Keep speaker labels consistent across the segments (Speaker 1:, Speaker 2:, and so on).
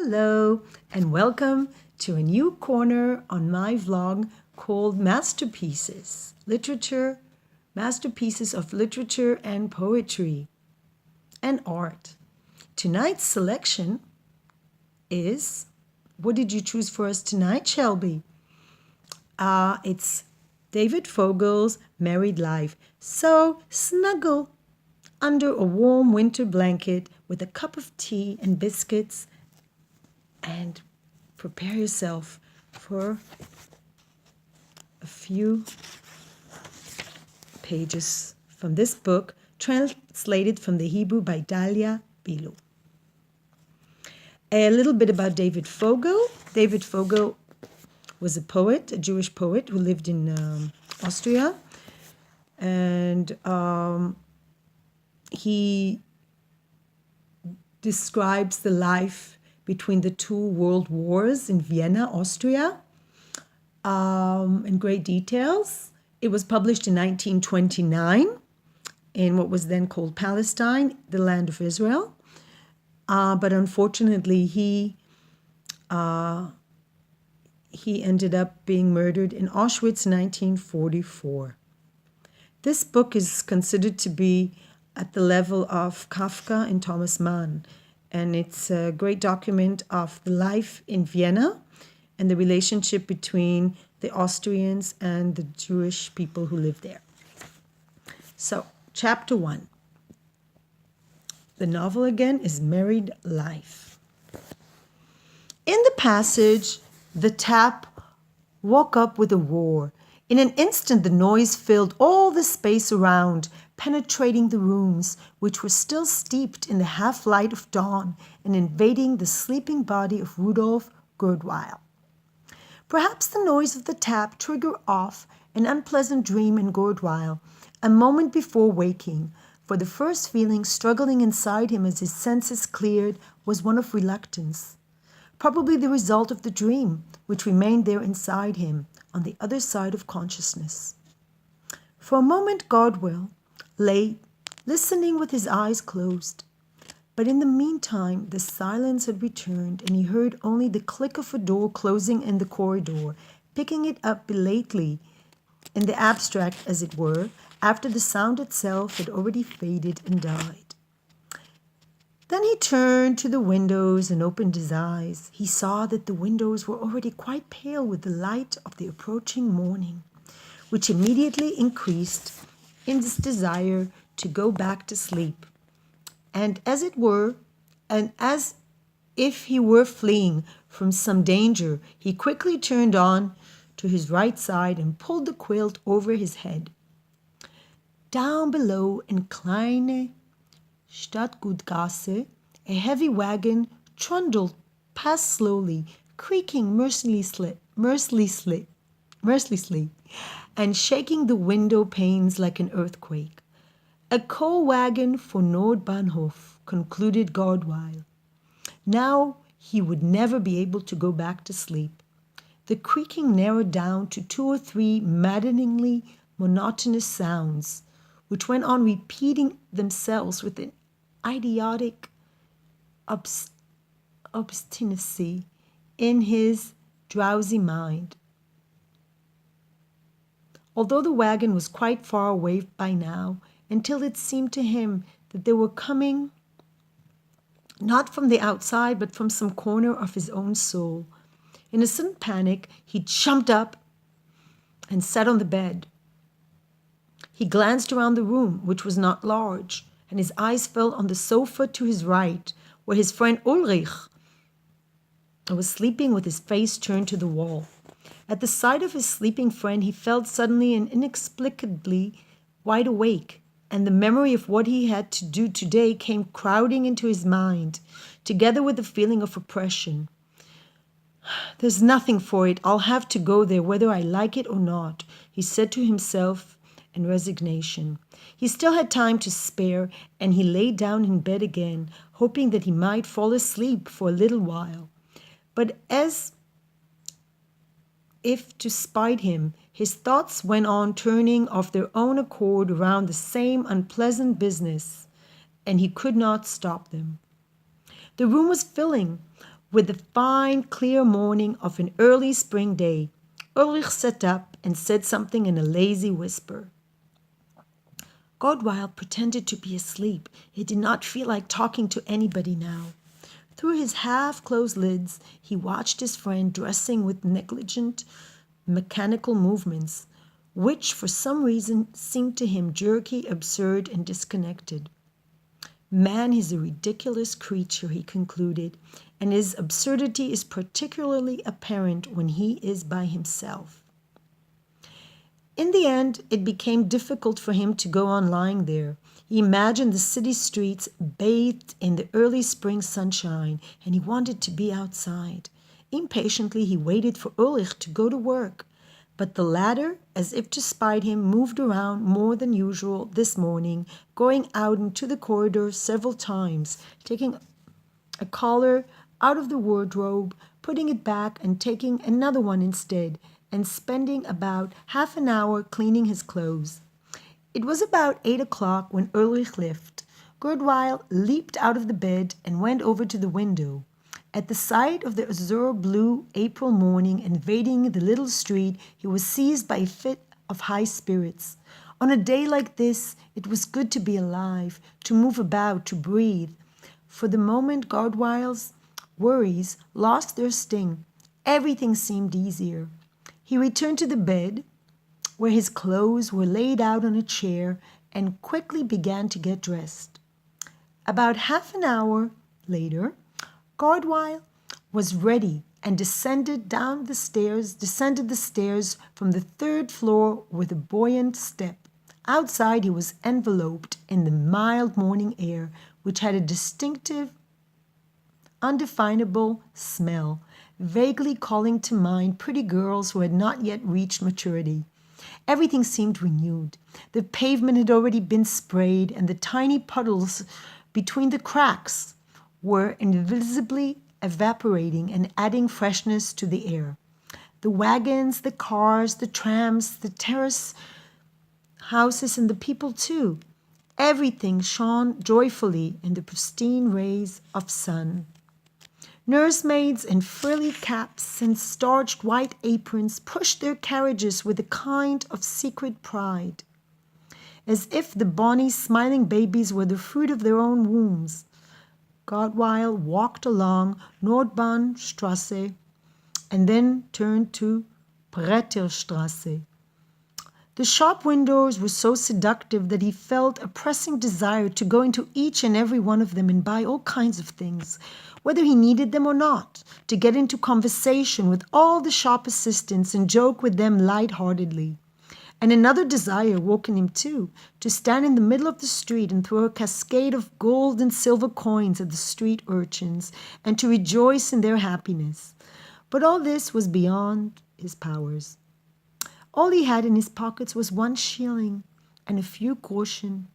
Speaker 1: Hello and welcome to a new corner on my vlog called Masterpieces, Masterpieces of Literature and Poetry and Art. Tonight's selection is, what did you choose for us tonight, Shelby? It's David Vogel's Married Life. So snuggle under a warm winter blanket with a cup of tea and biscuits and prepare yourself for a few pages from this book, translated from the Hebrew by Dalia Bilu. A little bit about David Vogel. David Vogel was a poet, a Jewish poet who lived in Austria, and he describes the life between the two world wars in Vienna, Austria, in great details. It was published in 1929 in what was then called Palestine, the land of Israel. But unfortunately, he ended up being murdered in Auschwitz in 1944. This book is considered to be at the level of Kafka and Thomas Mann, and it's a great document of the life in Vienna and the relationship between the Austrians and the Jewish people who lived there. So, chapter 1. The novel again is Married Life. In the passage, the tap woke up with a roar. In an instant, the noise filled all the space around, penetrating the rooms, which were still steeped in the half-light of dawn, and invading the sleeping body of Rudolf Gurdweil. Perhaps the noise of the tap triggered off an unpleasant dream in Gurdweil, a moment before waking, for the first feeling struggling inside him as his senses cleared was one of reluctance, probably the result of the dream, which remained there inside him, on the other side of consciousness. For a moment Gurdweil lay listening with his eyes closed, but in the meantime the silence had returned, and he heard only the click of a door closing in the corridor, picking it up belatedly, in the abstract as it were, after the sound itself had already faded and died. Then he turned to the windows and opened his eyes. He saw that the windows were already quite pale with the light of the approaching morning, which immediately increased in this desire to go back to sleep. And as if he were fleeing from some danger, he quickly turned on to his right side and pulled the quilt over his head. Down below in Kleine Stadtgutgasse, a heavy wagon trundled past slowly, creaking mercilessly, and shaking the window panes like an earthquake. A coal wagon for Nordbahnhof, concluded Gurdweil. Now he would never be able to go back to sleep. The creaking narrowed down to 2 or 3 maddeningly monotonous sounds, which went on repeating themselves with an idiotic obstinacy in his drowsy mind. Although the wagon was quite far away by now, until it seemed to him that they were coming not from the outside, but from some corner of his own soul. In a sudden panic, he jumped up and sat on the bed. He glanced around the room, which was not large, and his eyes fell on the sofa to his right, where his friend Ulrich was sleeping with his face turned to the wall. At the sight of his sleeping friend, he felt suddenly and inexplicably wide awake, and the memory of what he had to do today came crowding into his mind, together with the feeling of oppression. "There's nothing for it. I'll have to go there, whether I like it or not," he said to himself in resignation. He still had time to spare, and he lay down in bed again, hoping that he might fall asleep for a little while. But as if to spite him, his thoughts went on turning of their own accord around the same unpleasant business, and he could not stop them. The room was filling With the fine, clear morning of an early spring day, Ulrich sat up and said something in a lazy whisper. Godwild pretended to be asleep. He did not feel like talking to anybody now. Through his half-closed lids, he watched his friend dressing with negligent, mechanical movements, which for some reason seemed to him jerky, absurd, and disconnected. Man is a ridiculous creature, he concluded, and his absurdity is particularly apparent when he is by himself. In the end, it became difficult for him to go on lying there. He imagined the city streets bathed in the early spring sunshine, and he wanted to be outside. Impatiently, he waited for Ulrich to go to work. But the latter, as if to spite him, moved around more than usual this morning, going out into the corridor several times, taking a collar out of the wardrobe, putting it back and taking another one instead, and spending about half an hour cleaning his clothes. It was about 8 o'clock when Ulrich left. Gurdweiler leaped out of the bed and went over to the window. At the sight of the azure-blue April morning invading the little street, he was seized by a fit of high spirits. On a day like this, it was good to be alive, to move about, to breathe. For the moment, Gurdweiler's worries lost their sting. Everything seemed easier. He returned to the bed, where his clothes were laid out on a chair, and quickly began to get dressed. About half an hour later, Gurdweiler was ready and descended the stairs from the third floor with a buoyant step. Outside he was enveloped in the mild morning air, which had a distinctive, undefinable smell, vaguely calling to mind pretty girls who had not yet reached maturity. Everything seemed renewed. The pavement had already been sprayed, and the tiny puddles between the cracks were invisibly evaporating and adding freshness to the air. The wagons, the cars, the trams, the terrace houses, and the people too, everything shone joyfully in the pristine rays of sun. Nursemaids in frilly caps and starched white aprons pushed their carriages with a kind of secret pride, as if the bonny, smiling babies were the fruit of their own wombs. Gurdweiler walked along Nordbahnstrasse and then turned to Breiterstrasse. The shop windows were so seductive that he felt a pressing desire to go into each and every one of them and buy all kinds of things, whether he needed them or not, to get into conversation with all the shop assistants and joke with them light-heartedly. And another desire woke in him too, to stand in the middle of the street and throw a cascade of gold and silver coins at the street urchins, and to rejoice in their happiness. But all this was beyond his powers. All he had in his pockets was 1 shilling and a few groschen.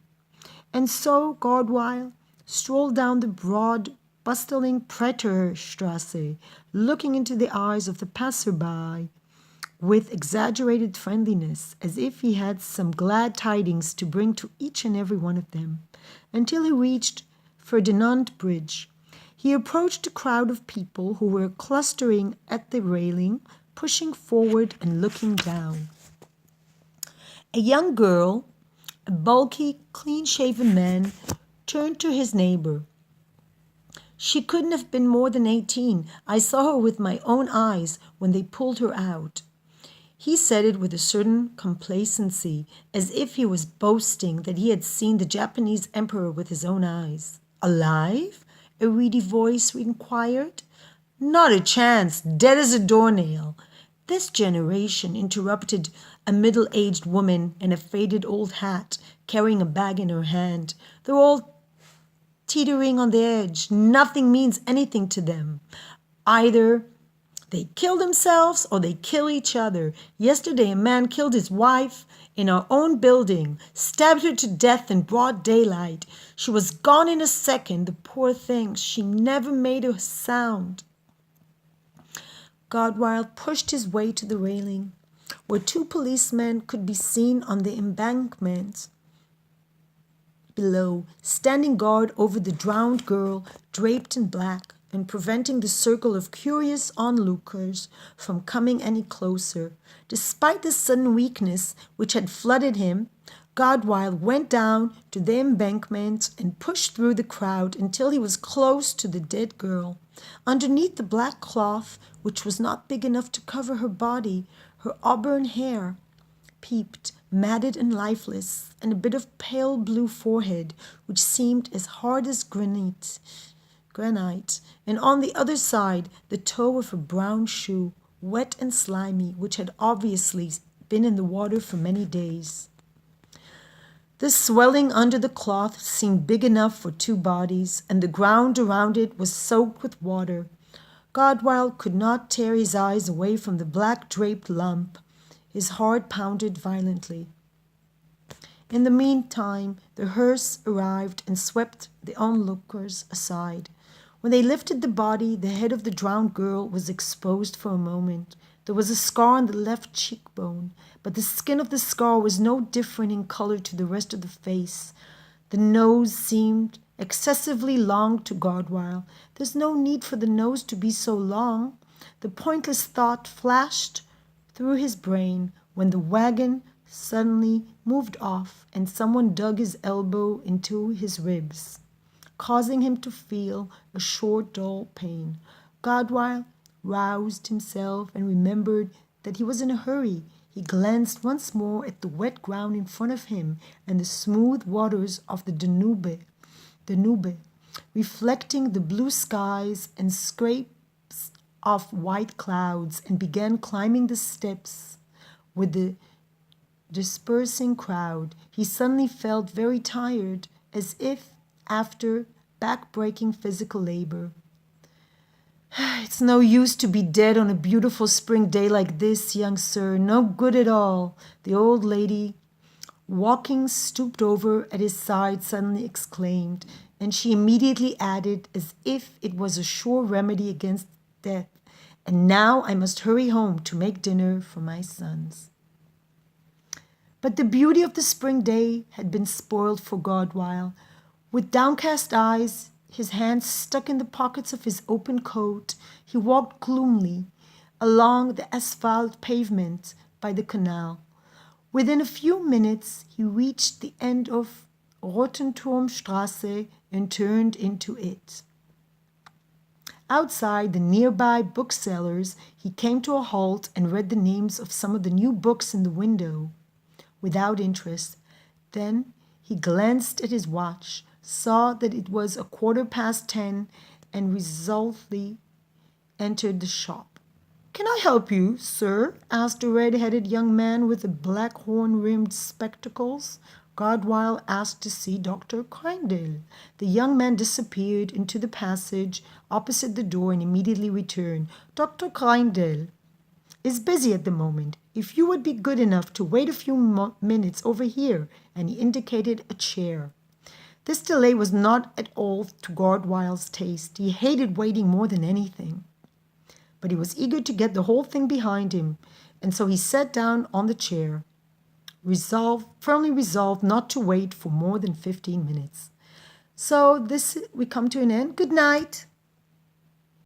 Speaker 1: And so Gurdweiler strolled down the broad, bustling Breiterstrasse, looking into the eyes of the passer-by with exaggerated friendliness, as if he had some glad tidings to bring to each and every one of them, until he reached Ferdinand Bridge. He approached a crowd of people who were clustering at the railing, pushing forward and looking down. A young girl, a bulky, clean-shaven man, turned to his neighbor. "She couldn't have been more than 18. I saw her with my own eyes when they pulled her out." He said it with a certain complacency, as if he was boasting that he had seen the Japanese emperor with his own eyes. "Alive?" a reedy voice inquired. "Not a chance, dead as a doornail." "This generation," interrupted a middle-aged woman in a faded old hat, carrying a bag in her hand. "They're all teetering on the edge. Nothing means anything to them. Either they kill themselves or they kill each other. Yesterday a man killed his wife in our own building, stabbed her to death in broad daylight. She was gone in a second, the poor thing. She never made a sound." Gurdweiler pushed his way to the railing, where 2 policemen could be seen on the embankment below, standing guard over the drowned girl, draped in black. and preventing the circle of curious onlookers from coming any closer. Despite the sudden weakness which had flooded him, Godwill went down to the embankment and pushed through the crowd until he was close to the dead girl. Underneath the black cloth, which was not big enough to cover her body, her auburn hair peeped, matted and lifeless, and a bit of pale blue forehead, which seemed as hard as granite, and on the other side the toe of a brown shoe, wet and slimy, which had obviously been in the water for many days. The swelling under the cloth seemed big enough for two bodies, and the ground around it was soaked with water. Godwill could not tear his eyes away from the black draped lump. His heart pounded violently. In the meantime, the hearse arrived and swept the onlookers aside. When they lifted the body, the head of the drowned girl was exposed for a moment. There was a scar on the left cheekbone, but the skin of the scar was no different in color to the rest of the face. The nose seemed excessively long to Godwill. There's no need for the nose to be so long. The pointless thought flashed through his brain when the wagon suddenly moved off and someone dug his elbow into his ribs, causing him to feel a short, dull pain. Godwill roused himself and remembered that he was in a hurry. He glanced once more at the wet ground in front of him and the smooth waters of the Danube, reflecting the blue skies and scrapes of white clouds, and began climbing the steps with the dispersing crowd. He suddenly felt very tired, as if after back-breaking physical labor. It's no use to be dead on a beautiful spring day like this, young sir. No good at all. The old lady, walking stooped over at his side, suddenly exclaimed, and she immediately added, as if it was a sure remedy against death, and now I must hurry home to make dinner for my sons. But the beauty of the spring day had been spoiled for Godwill. With downcast eyes, his hands stuck in the pockets of his open coat, he walked gloomily along the asphalt pavement by the canal. Within a few minutes, he reached the end of Rotenturmstrasse and turned into it. Outside the nearby booksellers, he came to a halt and read the names of some of the new books in the window, without interest. Then he glanced at his watch, saw that it was 10:15, and resolutely entered the shop. "Can I help you, sir?" asked a red-headed young man with the black horn-rimmed spectacles. Godwill asked to see Dr. Kreindel. The young man disappeared into the passage opposite the door and immediately returned. "Dr. Kreindel is busy at the moment. If you would be good enough to wait a few minutes over here," and he indicated a chair. This delay was not at all to Godwill's taste. He hated waiting more than anything. But he was eager to get the whole thing behind him, and so he sat down on the chair, firmly resolved not to wait for more than 15 minutes. So we come to an end. Good night.